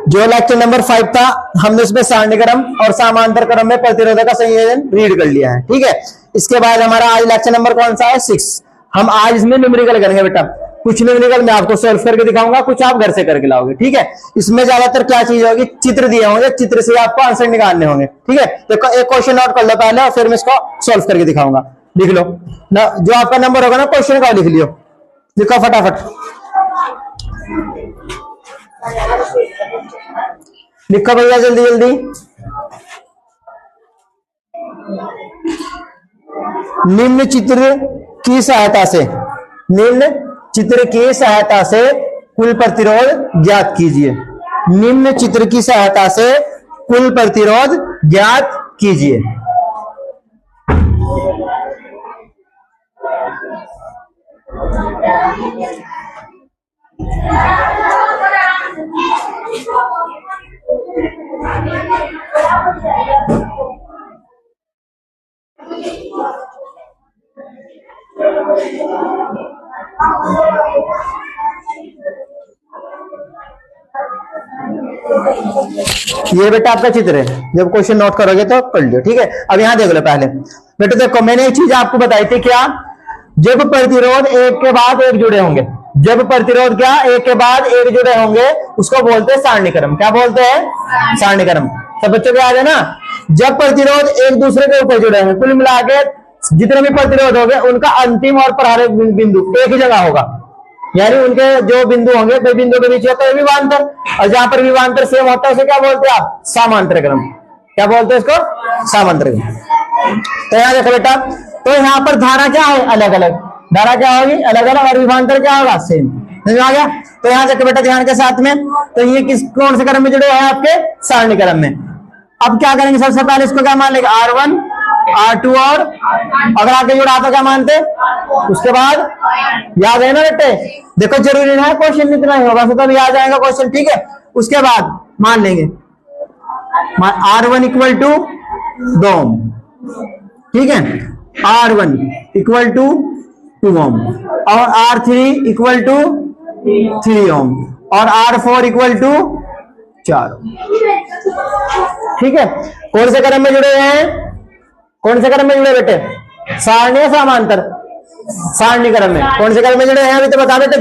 जो lecture number 5 था, हमने उसमें सारणी क्रम और समांतर क्रम में प्रतिरोधक का संयोजन रीड कर लिया है। ठीक है, इसके बाद हमारा आज लेक्चर नंबर कौन सा है? 6। हम आज इसमें न्यूमेरिकल करेंगे बेटा। कुछ न्यूमेरिकल मैं आपको सॉल्व करके दिखाऊंगा, कुछ आप घर से करके लाओगे। ठीक है, इसमें ज्यादातर क्या चीज होगी? चित्र दिए होंगे, चित्र से आपको आंसर निकालने होंगे। ठीक है, तो एक क्वेश्चन नोट कर लो पहले और फिर मैं इसको सॉल्व करके दिखाऊंगा। लिख लो ना, जो आपका नंबर होगा ना क्वेश्चन का लिख लियो, लिखो फटाफट, लिखो भैया जल्दी जल्दी। निम्न चित्र की सहायता से, निम्न चित्र की सहायता से कुल प्रतिरोध ज्ञात कीजिए। निम्न चित्र की सहायता से कुल प्रतिरोध ज्ञात कीजिए। ये बेटा आपका चित्र है, जब क्वेश्चन नोट करोगे तो कर लियो। ठीक है, अब यहां देख लो पहले बेटा, देखो मैंने एक चीज आपको बताई थी, क्या? जब प्रतिरोध एक के बाद एक जुड़े होंगे, जब प्रतिरोध क्या एक के बाद एक जुड़े होंगे, उसको बोलते हैं सारणी क्रम। क्या बोलते हैं? सारणी क्रम। सब बच्चों को याद है ना? जब प्रतिरोध एक दूसरे के ऊपर जुड़े होंगे, कुल मिला के जितने भी प्रतिरोध होंगे उनका अंतिम और प्रारंभिक बिंदु एक ही जगह होगा, यानी उनके जो बिंदु होंगे कई बिंदु के बीच होता है विभवांतर, और जहां पर विभवांतर सेम होता है उसे क्या बोलते हैं आप? समांतर क्रम। क्या बोलते हैं इसको? समांतर क्रम। तो यहां देखो बेटा, तो यहाँ पर धारा क्या है? अलग अलग। धारा क्या होगी? अलग अलग, और विभवांतर क्या होगा? सेम। समझ आ गया? तो यहाँ देखो बेटा ध्यान के साथ में, तो ये किस कौन से क्रम में जुड़े हैं? आपके सारणी क्रम में। अब क्या करेंगे? सबसे पहले इसको क्या मान लेंगे? R1 R2, और अगर आगे जुड़ा तो क्या मानते? उसके बाद याद है ना बेटे? देखो जरूरी नहीं है क्वेश्चन इतना ही होगा, तो याद आएगा क्वेश्चन। ठीक है, उसके बाद मान लेंगे R1 इक्वल टू 2 ओम। ठीक है, R1 इक्वल टू 2 ओम, और R3 इक्वल टू 3 ओम, और R4 इक्वल टू 4 ओम। ठीक है, कौन से क्रम में जुड़े हैं? कौन से क्रम में जुड़े बेटे? सारणी या समांतर? सारणी क्रम में। कौन से क्रम में जुड़े हैं अभी तो बता बेटे।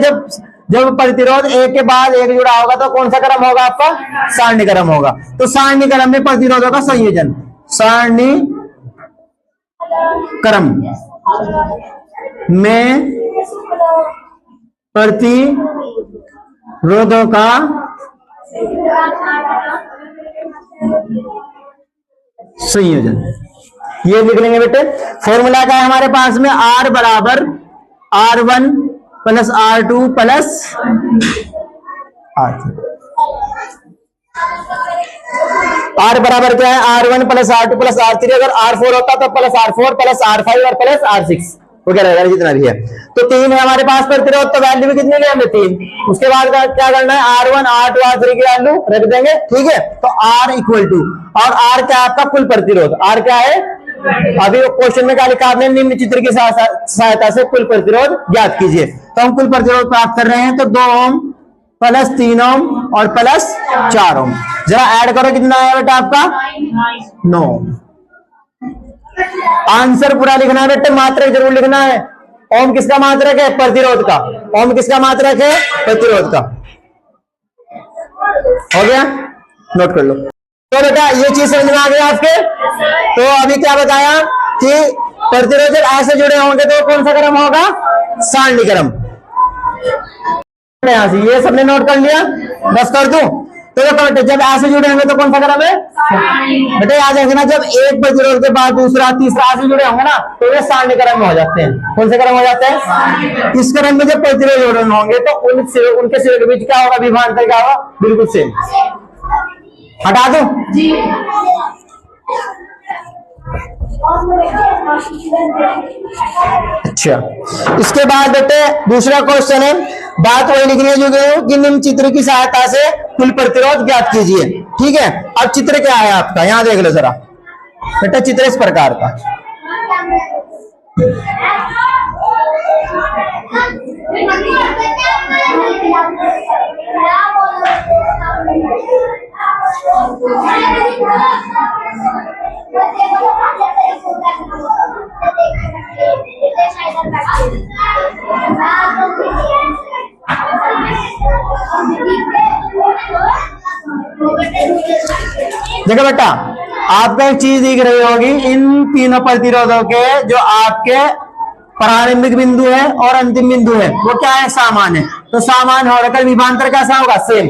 जब प्रतिरोध एक के बाद एक जुड़ा होगा तो कौन सा क्रम होगा आपका? सारणी क्रम होगा। तो सारणी क्रम में प्रतिरोधों का संयोजन, सारणी क्रम में प्रतिरोधों का संयोजन, ये लिख लेंगे बेटे। फॉर्मूला क्या है हमारे पास में? R बराबर R1 plus R2 plus R3। R बराबर क्या है? R1 plus R2 plus R3। अगर R4 होता तो प्लस R4 प्लस R5 और प्लस R6 वगैरह जितना भी है। तो 3 है हमारे पास प्रतिरोध, तो वैल्यू भी कितनी है? 3। उसके बाद क्या करना है? R1 R2 R3 की वैल्यू रख देंगे। ठीक है, तो R इक्वल टू, और R क्या है आपका? कुल प्रतिरोध। R क्या है? अभी क्वेश्चन में क्या लिखा आपने? निम्न चित्र की सहायता से कुल प्रतिरोध ज्ञात कीजिए। तो हम कुल प्रतिरोध प्राप्त कर रहे हैं, तो 2 ओम प्लस 3 ओम और प्लस 4 ओम। जरा ऐड करो, कितना आया बेटा आपका? 9 ओम। आंसर पूरा लिखना है बेटे, मात्रक जरूर लिखना है। ओम किसका मात्रक है? प्रतिरोध का। ओम किसका मात्रक है? प्रतिरोध का। हो गया? नोट कर लो। तो बेटा ये चीज समझ में आ गया आपके? तो अभी क्या बताया कि प्रतिरोध जब ऐसे जुड़े होंगे तो कौन सा क्रम होगा? सारणी क्रम। यहां से ये सबने नोट कर लिया, बस कर दूं? तो बेटे जब ऐसे जुड़े होंगे तो कौन सा क्रम है? बेटे याद रखना ना, जब एक प्रतिरोध के बाद दूसरा तीसरा ऐसे जुड़े होंगे ना तो ये सारणी क्रम में हो जाते हैं। कौन से क्रम हो जाते हैं? इस क्रम में जब प्रतिरोध जुड़े होंगे तो उनके सिरे के बीच क्या होगा? विभवांतर क्या होगा? बिल्कुल सेम। हटा दो जी। अच्छा, इसके बाद बेटे दूसरा क्वेश्चन है, बात वही लिखनी है जो कि निम्न चित्र की सहायता से कुल प्रतिरोध ज्ञात कीजिए। ठीक है, अब चित्र क्या है आपका? यहां देख लो जरा बेटा, चित्र इस प्रकार का। देखो बेटा, आपको एक चीज दिख रही होगी, इन तीनों प्रतिरोधों के जो आपके प्रारंभिक बिंदु है और अंतिम बिंदु है वो क्या है, समान है। तो समान होकर विभवांतर कैसा होगा, सेम,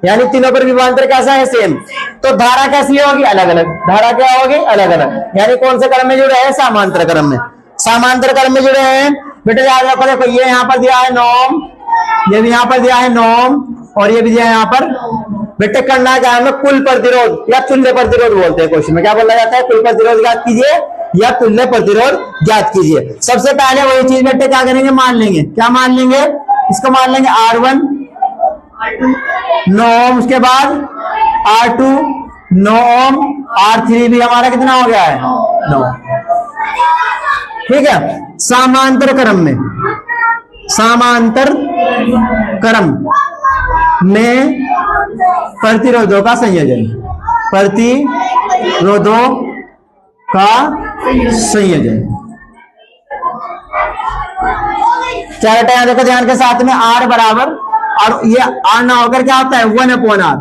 यानी तीनों पर विभवांतर कैसा है, सेम। तो धारा कैसी होगी, अलग अलग। धारा क्या होगी, अलग अलग, यानी कौन से क्रम में जुड़े हैं, समांतर क्रम में। समांतर क्रम में जुड़े हैं बेटा, याद रखो। देखो ये यहाँ पर दिया है नॉर्म, ये भी यहाँ पर दिया है नॉर्म, और ये भी दिया है यहाँ पर। बेटे करना क्या है, कुल प्रतिरोध या तुल्य प्रतिरोध बोलते हैं क्वेश्चन में। क्या बोला जाता है, कुल प्रतिरोध ज्ञात कीजिए या तुल्य प्रतिरोध ज्ञात कीजिए। सबसे पहले वही चीज बेटे क्या करेंगे, मान लेंगे। क्या मान लेंगे, इसको मान लेंगे R1 9 ओम, उसके बाद R2 9 ओम, R3 भी हमारा कितना हो गया है, 9। ठीक है, समांतर क्रम में, समांतर क्रम में प्रतिरोधों का संयोजन, प्रतिरोधों का संयोजन। क्या बेटा, यहां देखो ध्यान के साथ में, R बराबर, और ये R ना होकर क्या होता है, 1/R।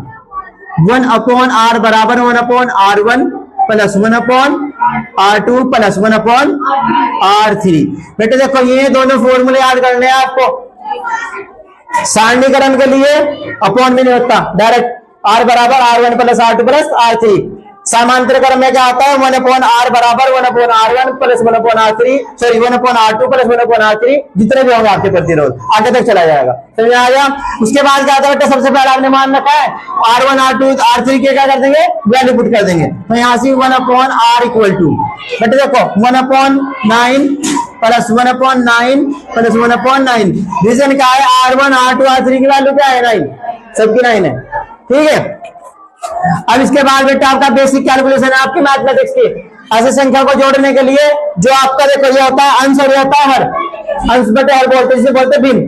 1/R बराबर 1/R1 plus 1/R2 plus 1/R3। बेटे देखो ये दोनों फॉर्मूले याद करने हैं आपको। सारणीकरण के लिए अपॉन में नहीं होता, डायरेक्ट R बराबर R1 plus R2 plus R3। समांतर क्रम में क्या होता है, 1/R बराबर 1/R1 plus 1/R3, sorry 1/R2 plus 1/R3, जितने भी होंगे आपके प्रतिरोध, आगे तक चला जाएगा। समझ आ गया। उसके बाद क्या होता है, सबसे पहले आपने मान रखा है R1 R2 R3 के क्या कर देंगे, वैल्यू पुट कर देंगे। तो यहाँ से 1/R इक्वल टू, बेटे देखो 1/9 प्लस 1/9 प्लस 1/9। रीजन क्या है, R1 R2 R3 की वैल्यू क्या है, 9, सबकी 9 है। ठीक है, अब इसके बाद बेटा आपका बेसिक कैलकुलेशन है आपकी मैथमेटिक्स की। ऐसे संख्या को जोड़ने के लिए जो आपका देखो ये होता है अंश और ये होता है हर। अंश बटे हर बोलते हैं, जिसे बोलते हैं भिन्न।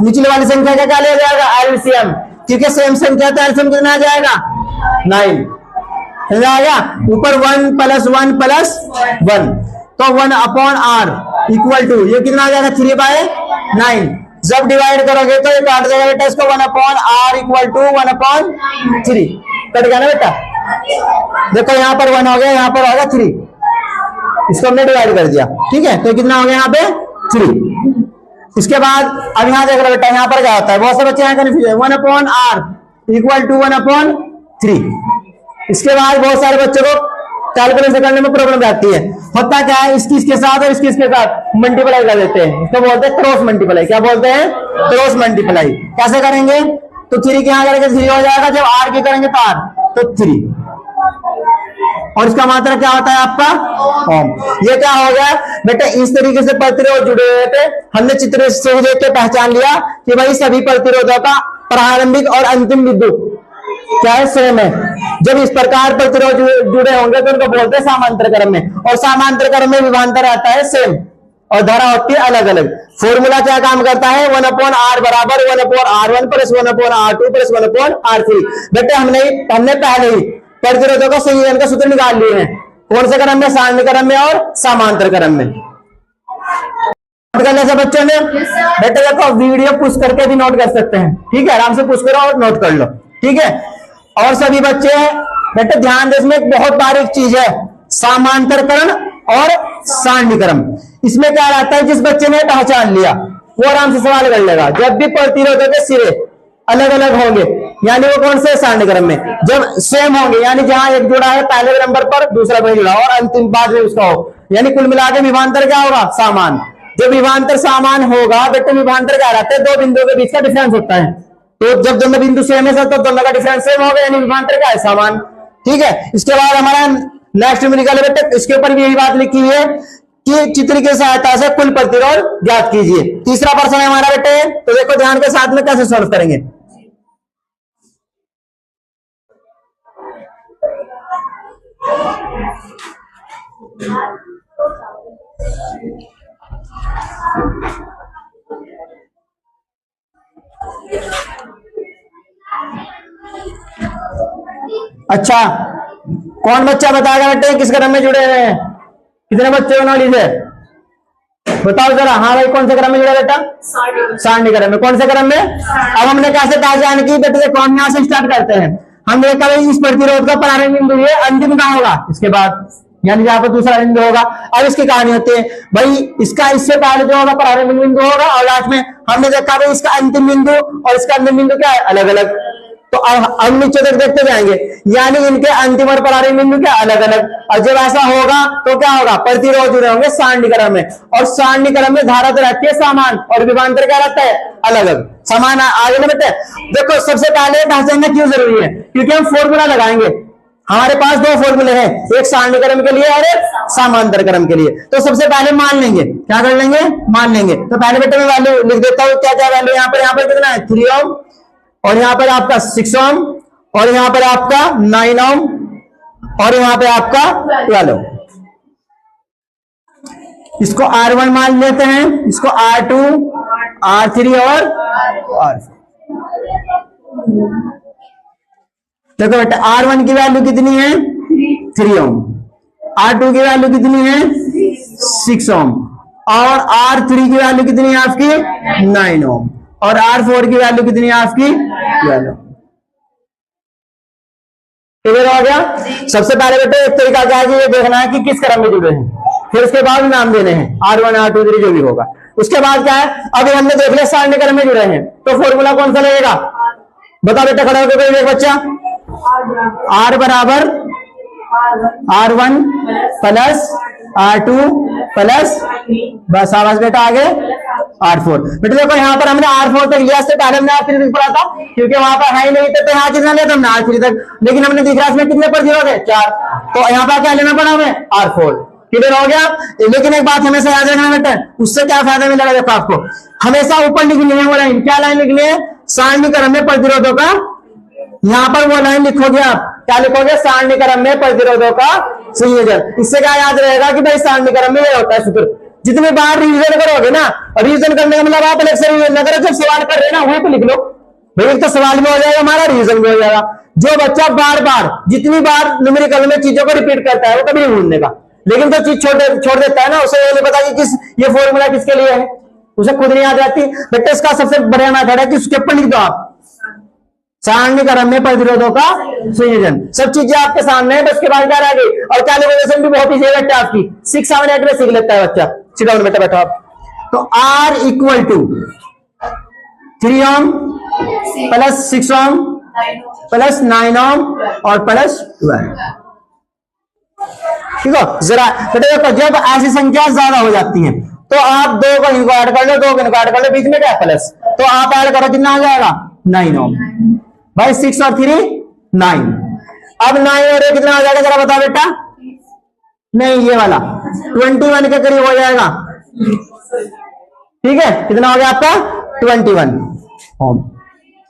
निचले वाली संख्या का क्या लिया जाएगा, एलसीएम, क्योंकि सेम संख्या तो एलसीएम कितना आ जाएगा, 9 समझ आएगा। ऊपर 1 प्लस 1 प्लस 1, तो 1/R इक्वल टू ये कितना आ जाएगा, 3/9। जब डिवाइड करोगे तो ये काट देगा बेटा इसको, 1/R इक्वल टू 1/3, कट गया ना बेटा। देखो यहाँ पर 1 हो गया, यहाँ पर होगा 3, इसको हमने डिवाइड कर दिया। ठीक है, तो कितना हो गया यहाँ पे, 3। इसके बाद अब यहाँ देख रहे बेटा, यहाँ पर क्या होता है, बहुत से बच्चे यहाँ कन्फ्यूजन, 1/R इक्वल टू 1/3। इसके बाद बहुत सारे बच्चों को कैलकुलेशन करने में प्रॉब्लम आती है। होता क्या है, इसके साथ और इसके साथ मल्टीप्लाई कर देते हैं, इसको बोलते हैं क्रॉस मल्टीप्लाई। क्या बोलते हैं, क्रॉस मल्टीप्लाई। कैसे करेंगे, तो 3 के यहां करेंगे 3 हो जाएगा, जब R की करेंगे तो R, तो 3, और इसका मात्रा क्या होता है आपका, ओम। ये क्या हो गया बेटा, इस तरीके से प्रतिरोध जुड़े हुए थे। हमने चित्र से देख के पहचान लिया कि भाई सभी प्रतिरोधों का प्रारंभिक और अंतिम बिंदु क्या है, सेम है। जब इस प्रकार प्रतिरोध जुड़े होंगे तो उनको बोलते हैं समांतर क्रम में, और समांतर क्रम में विभवांतर आता है सेम, और धारा होती है अलग अलग। फॉर्मूला क्या काम करता है, 1/R बराबर 1/R1 plus 1/R2 plus 1/R3। बेटे हमने पहले ही प्रतिरोधों का संयोजन का सूत्र निकाल लिए हैं। कौन से क्रम में, सारणी क्रम में और समांतर क्रम में। नोट करने से बच्चों ने बेटे देखो वीडियो पुश करके भी नोट कर सकते हैं। ठीक है, आराम से पुश करो और नोट कर लो। ठीक है, और सभी बच्चे बेटे ध्यान दे, इसमें एक बहुत बारीक चीज है, समांतरकरण और सारणीकरण। इसमें क्या रहता है, जिस बच्चे ने पहचान लिया वो आराम से सवाल कर लेगा। जब भी प्रतिरोधों के सिरे अलग अलग होंगे, यानी वो कौन से, सारणीकरण में। जब सेम होंगे, यानी जहां एक जुड़ा है पहले नंबर पर, दूसरा नहीं जुड़ा और अंतिम बाद में उसका हो, यानी कुल मिलाकर विभवांतर क्या होगा, समान। जब विभवांतर समान होगा बेटे, विभवांतर क्या रहता है, दो बिंदुओं के बीच का डिफरेंस होता है। तो जब दोनों बिंदु सेम है तो दोनों का डिफरेंस सेम होगा, यानी विभवांतर क्या है, समान। ठीक है, इसके बाद हमारा नेक्स्ट में निकाले बेटे, इसके ऊपर भी यही बात लिखी हुई है कि चित्र की सहायता से कुल प्रतिरोध ज्ञात कीजिए। तीसरा प्रश्न है हमारा बेटे, तो देखो ध्यान के साथ में कैसे सॉल्व करेंगे। अच्छा, कौन बच्चा बताएगा बेटे किस क्रम में जुड़े हुए हैं, कितने बच्चे को नॉलेज है, बताओ जरा। हाँ भाई, कौन से क्रम में जुड़ा बेटा, सारणी क्रम में। कौन से क्रम में। अब हमने कैसे पहचान की बेटे, देखो हम यहां से स्टार्ट करते हैं। हमने देखा भाई इस प्रतिरोध का प्रारंभिक बिंदु ये अंतिम कहां होगा, इसके बाद, यानी जहां पर दूसरा बिंदु होगा। अब इसकी कहानी होती है भाई, इसका इससे पहले जो होगा प्रारंभिक बिंदु होगा, और लास्ट में हमने देखा भाई इसका अंतिम बिंदु और इसका अंतिम बिंदु क्या है, अलग अलग। तो अब नीचे तक देखते जाएंगे, यानी इनके अंतिम और प्रारंभिक बिंदु क्या अलग अलग। और जब ऐसा होगा तो क्या होगा, प्रतिरोध जुड़े होंगे सारणीक्रम में, और सारणीक्रम में धारा तो रहती है समान और विभवांतर क्या रहता है, अलग अलग। समान आगे ना बेटे, देखो सबसे पहले पहचानना क्यों जरूरी है, क्योंकि हम फॉर्मूला लगाएंगे। हमारे पास दो फॉर्मूले हैं, एक सारणीक्रम के लिए और एक समांतर क्रम के लिए। तो सबसे पहले मान लेंगे, क्या कर लेंगे, मान लेंगे। तो पहले बेटे मैं वैल्यू लिख देता हूं, क्या क्या वैल्यू यहाँ पर कितना है 3 ओम, और यहाँ पर आपका 6 ओम, और यहाँ पर आपका 9 ओम, और यहाँ पे आपका 12 ओम। इसको R1 मान लेते हैं, इसको R2, R3 और R4। देखो बेटा R1 की वैल्यू कितनी है 3 ओम, R2 की वैल्यू कितनी है 6 ओम, और R3 की वैल्यू कितनी है आपकी 9 ओम, और R4 की वैल्यू कितनी है आपकी 12 ओम। क्लियर हो गया। सबसे पहले बेटे एक तरीका क्या है कि ये देखना है कि किस क्रम में जुड़े हैं, फिर उसके बाद नाम देने हैं R1 R2 3 जो भी होगा। उसके बाद क्या है, अभी हमने देख लिया सारणीक्रम में जुड़े हैं, तो फॉर्मूला कौन सा लगेगा, बता बेटा, खड़ा होकर कोई एक बच्चा। R बराबर R1 प्लस R2 प्लस, बस आवाज बेटा आगे R4। बेटा देखो यहाँ पर हमने R4 तक लिया, से पहले हमने R3 तक पढ़ा था, क्योंकि वहां पर है ही नहीं तो यहाँ कितना लिया था हमने R3 तक, लेकिन हमने दिख रहा इसमें कितने प्रतिरोध है 4, तो यहाँ पर क्या लेना पड़ा हमें R4। क्लियर हो गया। लेकिन एक बात हमेशा याद रखना बेटा, उससे क्या फायदा मिलेगा, देखो आपको हमेशा ऊपर लिखनी है वो लाइन, क्या लाइन लिखनी है, सारणीक्रम में प्रतिरोधों का, यहाँ पर वो लाइन लिखोगे आप, क्या लिखोगे, सारणीक्रम में प्रतिरोधों का संयोजन। इससे क्या याद रहेगा कि भाई सारणीक्रम में ये होता है सूत्र। जितनी बार रिवीजन करोगे ना, और रिवीजन करने का मतलब आप अलग से रिवीजन न करो, जब सवाल कर रहे हैं ना वहीं पे लिख लो भाई, एक तो सवाल भी हो जाएगा हमारा, रिवीजन भी हो जाएगा। जो बच्चा बार बार जितनी बार न्यूमेरिकल में चीजों को रिपीट करता है वो कभी नहीं भूलने का, लेकिन जो चीज छोड़ देता है ना, उसे ये नहीं पता कि ये फॉर्मूला किसके लिए है, उसे खुद नहीं याद रहती। बेटा इसका सबसे बढ़िया मेथड है कि उसके ऊपर लिख दो आप, सारणीक्रम में प्रतिरोधों का संयोजन। सब चीजें आपके सामने है, बस के बाद क्या रह गई, और कैलकुलेशन भी बहुत ईजी है आपकी, 6 7 8 में सीख लेता है बच्चा। सिट डाउन बेटा, बैठो आप। तो R equal to 3 ohm plus 6 ohm plus 9 ohm और प्लस 12। ठीक है, जरा बेटा देखो, जब ऐसी संख्या ज्यादा हो जाती है तो आप 2 को इनको ऐड कर लो, 2 को इनको ऐड कर लो, बीच में क्या प्लस, तो आप ऐड करो कितना आ जाएगा 9 ओम भाई, 6 और 3 9। अब 9 और 1 कितना हो जाएगा जरा बताओ बेटा, नहीं ये वाला 21 के करीब हो जाएगा। ठीक है, कितना हो गया आपका 21 ओम।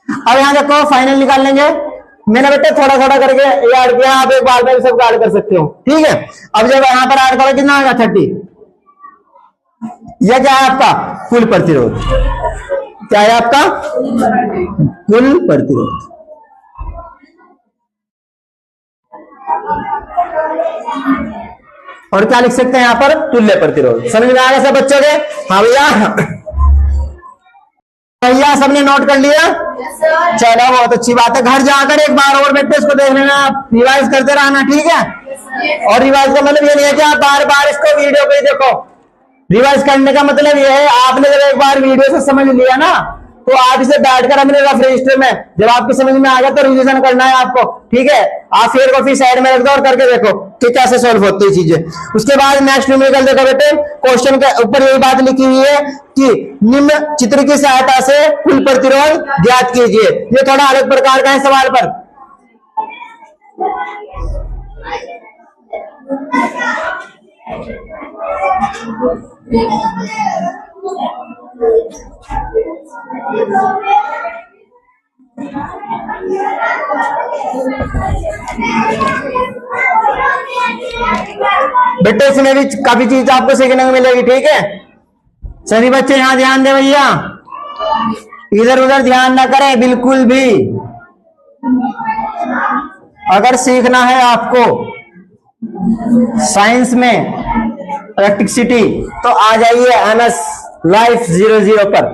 अब यहां देखो फाइनल निकाल लेंगे, मैंने बेटे थोड़ा थोड़ा करके ऐड किया, आप एक बार में सब ऐड कर सकते हो। ठीक है, अब जब यहां पर ऐड करो कितना आएगा 30। यह क्या है आपका कुल प्रतिरोध, क्या है आपका कुल प्रतिरोध। और क्या लिख सकते हैं यहां पर, तुल्य प्रतिरोध। समझ में आएगा सब बच्चों के, हाँ भैया, भैया सबने नोट कर लिया, चलो बहुत अच्छी बात है। घर जाकर एक बार और बेटे इसको देख लेना, आप रिवाइज करते रहना, ठीक है। और रिवाइज का मतलब ये नहीं है कि आप बार बार इसको वीडियो पे देखो, रिवाइज करने का मतलब ये है आपने जब एक बार वीडियो से समझ लिया ना, तो आप इसे बैठकर अपने रफ रजिस्टर में जब आपकी समझ में आ गया तो रिवीजन करना है आपको। ठीक है, आप फिर कॉपी साइड में रख दो और करके देखो कि कैसे सॉल्व होती है चीजें। उसके बाद नेक्स्ट न्यूमेरिकल देखो बेटे, क्वेश्चन के ऊपर यही बात लिखी हुई है कि निम्न चित्र की सहायता से कुल प्रतिरोध ज्ञात कीजिए। ये थोड़ा अलग प्रकार का है सवाल पर। बेटे इसमें भी काफी चीज आपको सीखने को मिलेगी। ठीक है, सभी बच्चे यहां ध्यान दे भैया, इधर उधर ध्यान ना करें बिल्कुल भी। अगर सीखना है आपको साइंस में प्रैक्टिसिटी तो आ जाइए MS लाइफ 00 पर।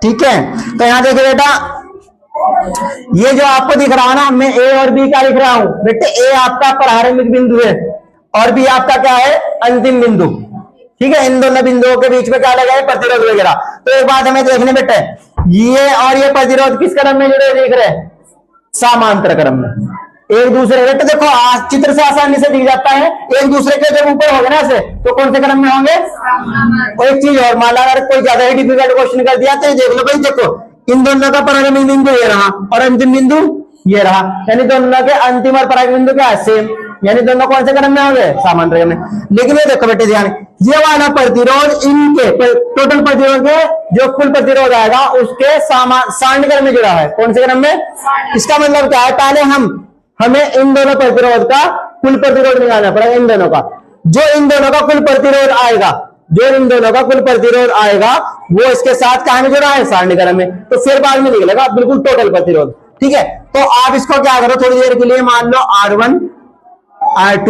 ठीक है, तो यहां देखिए बेटा, ये जो आपको दिख रहा है ना, मैं ए और बी का लिख रहा हूं बेटे। ए आपका प्रारंभिक बिंदु है और बी आपका क्या है, अंतिम बिंदु। ठीक है, इन दोनों बिंदुओं के बीच में क्या लगा है, प्रतिरोध वगैरह। तो एक बात हमें देखने बेटे, ये और ये प्रतिरोध किस क्रम में जुड़े देख रहे हैं, समांतर क्रम में एक दूसरे। बेटे देखो चित्र से आसानी से दिख जाता है, एक दूसरे के जब ऊपर होंगे ना ऐसे, तो कौन से क्रम में होंगे। और एक चीज और, मान लो अगर कोई ज्यादा ही डिफिकल्ट क्वेश्चन कर दिया तो देख लो भाई, देखो इन दोनों का प्रारंभिक बिंदु ये रहा और अंतिम बिंदु ये रहा, यानी दोनों के अंतिम और प्रारंभिक बिंदु क्या है, सेम, यानी दोनों कौन से क्रम में होंगे, समांतर क्रम में। लेकिन ये देखो बेटे ध्यान, ये वाला प्रतिरोध इनके टोटल प्रतिरोध के जो कुल प्रतिरोध आएगा उसके सारणी क्रम में जुड़ा है, कौन से क्रम में। इसका मतलब क्या है, पहले हमें इन दोनों प्रतिरोध का कुल प्रतिरोध निकालना पड़ेगा, इन दोनों का। जो इन दोनों का कुल प्रतिरोध आएगा, जो इन दोनों का कुल प्रतिरोध आएगा वो इसके साथ कहां में जुड़ा है, सारणी क्रम में। तो फिर बाद में निकलेगा बिल्कुल टोटल प्रतिरोध। ठीक है, तो आप इसको क्या करो, थोड़ी देर के लिए मान लो R1 R2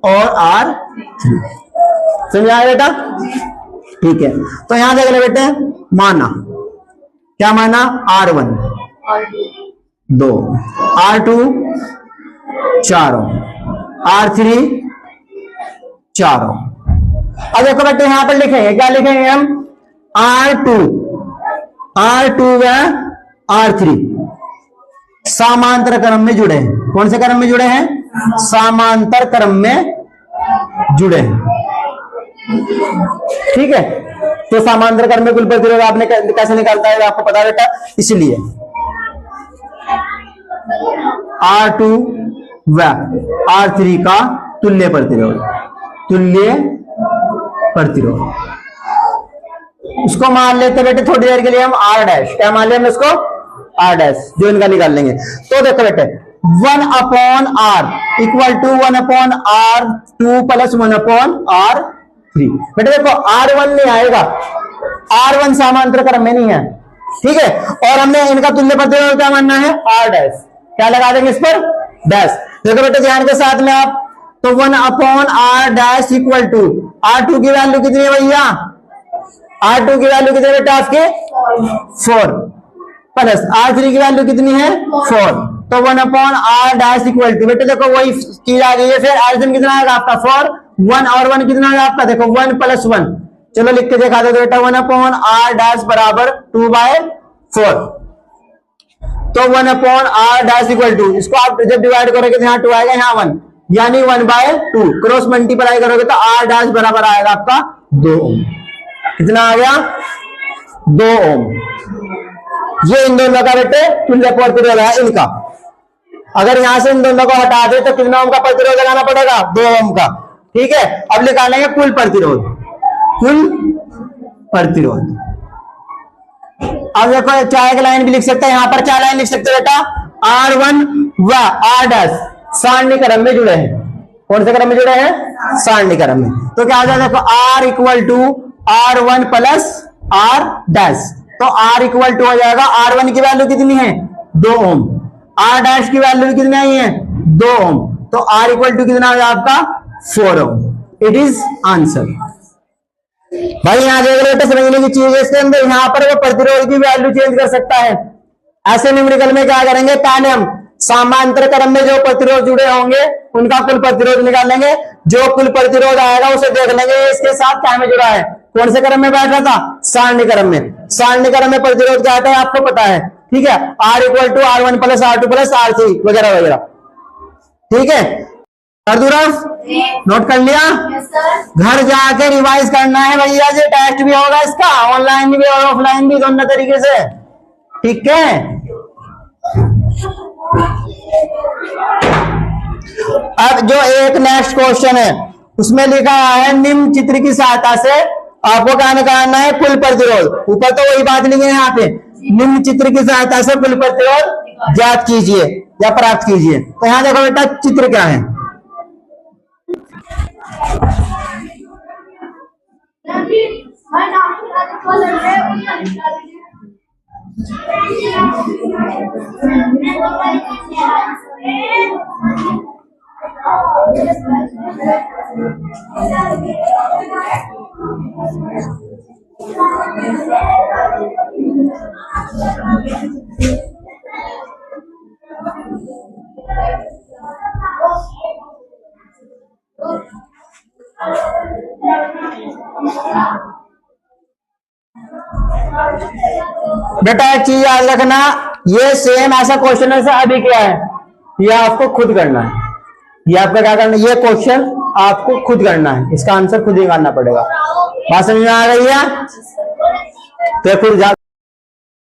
और R3, समझ आया बेटा। ठीक है, तो यहां देख ले बेटे, माना क्या माना, R1 2, R2 चारों, R3 चारों। अब देखो बेटे यहां पर लिखेंगे, क्या लिखेंगे हम, R2 व R3 समांतर क्रम में जुड़े हैं। कौन से क्रम में जुड़े हैं, समांतर क्रम में जुड़े हैं। ठीक है, तो समांतर क्रम में कुल प्रतिरोध आपने कैसे निकालता है आपको पता बेटा, इसलिए R2 व R3 का तुल्य प्रतिरोध, तुल्य प्रतिरोध उसको मान लेते बेटे थोड़ी देर के लिए हम R डैश, क्या मान लेंगे इसको, R डैश, जो इनका निकाल लेंगे। तो देखो बेटे 1/R equal to 1/R2 plus 1/R3। बेटे देखो R1 नहीं आएगा, R1 समांतर क्रम में नहीं है। ठीक है, और हमने इनका तुल्य प्रतिरोध क्या मानना है, R डैश, क्या लगा देंगे इस पर, डैश। देखो बेटे ध्यान के साथ में आप, तो 1/R dash equal to R2 की वैल्यू कितनी है भैया, R2 की वैल्यू कितनी है बेटा आपके 4 प्लस R3 की वैल्यू कितनी है 4, तो 1/R डैश इक्वल टू, बेटे देखो वही चीज आ गई है। फिर एल्सियम कितना आएगा आपका 4, 1 और 1 कितना आएगा आपका, देखो 1 + 1, चलो लिख के दिखा दो बेटा, 1/R डैश बराबर 2/4, तो 1/R डैश इक्वल टू, इसको आप जब डिवाइड करोगे तो यहाँ 2 आएगा, यहाँ 1, यानी 1/2, क्रॉस मल्टीप्लाई करोगे तो R डैश बराबर आएगा आपका 2 ओम। कितना आ गया, 2 ओम। ये इन दोनों का बेटे तुल्य प्रतिरोध है इनका। अगर यहां से इन दोनों को हटा दे तो कितना ओम का प्रतिरोध लगाना पड़ेगा, 2 ओम का। ठीक है, अब निकालेंगे कुल प्रतिरोध, कुल प्रतिरोध। अब देखो चाहे एक लाइन भी लिख सकते हैं, यहां पर क्या लाइन लिख सकते हैं बेटा, R1 व R डैश सारणी क्रम में जुड़े हैं। कौन से क्रम में जुड़े हैं, सारणी क्रम में। तो क्या आ जाए, देखो R equal to R1 plus R dash, तो R इक्वल टू हो जाएगा, R1 की वैल्यू कितनी है 2 ओम, R डैश की वैल्यू कितनी आई है 2 ओम, तो R इक्वल टू कितना आ जाएगा आपका 4 ओम। It is answer. भाई यहां देख लो, समझने की चीज है इसके अंदर, यहां पर वो प्रतिरोध की वैल्यू चेंज कर सकता है। ऐसे न्यूमेरिकल में क्या करेंगे, पहले हम समांतर क्रम में जो प्रतिरोध जुड़े होंगे उनका कुल प्रतिरोध निकालेंगे, जो कुल प्रतिरोध आएगा उसे देख लेंगे इसके साथ क्या में जुड़ा है, कौन से क्रम में बैठ रहा था, सारणी क्रम में। सारणी क्रम में प्रतिरोध क्या आता है आपको पता है। ठीक है, R equal to R1 plus R2 plus R3 वगैरह वगैरह। ठीक है, कर दूं रफ, नोट कर लिया, घर जाके रिवाइज करना है भैया जी, टेस्ट भी होगा इसका, ऑनलाइन भी और ऑफलाइन भी, दोनों तरीके से। ठीक है, अब जो एक नेक्स्ट क्वेश्चन है उसमें लिखा है, निम्न चित्र की सहायता से आपको क्या निकालना है, कुल प्रतिरोध। ऊपर तो वही बात लिखी है यहाँ पे, निम्न चित्र की सहायता से कुल प्रतिरोध ज्ञात कीजिए या प्राप्त कीजिए। तो यहाँ देखो बेटा चित्र क्या है, बेटा एक चीज याद रखना, ये सेम ऐसा क्वेश्चन है जैसे अभी क्या है, ये आपको खुद करना है। ये आपका क्या करना है, ये क्वेश्चन आपको खुद करना है, इसका आंसर खुद ही निकालना पड़ेगा। बात समझ में आ रही है? तो खुद जा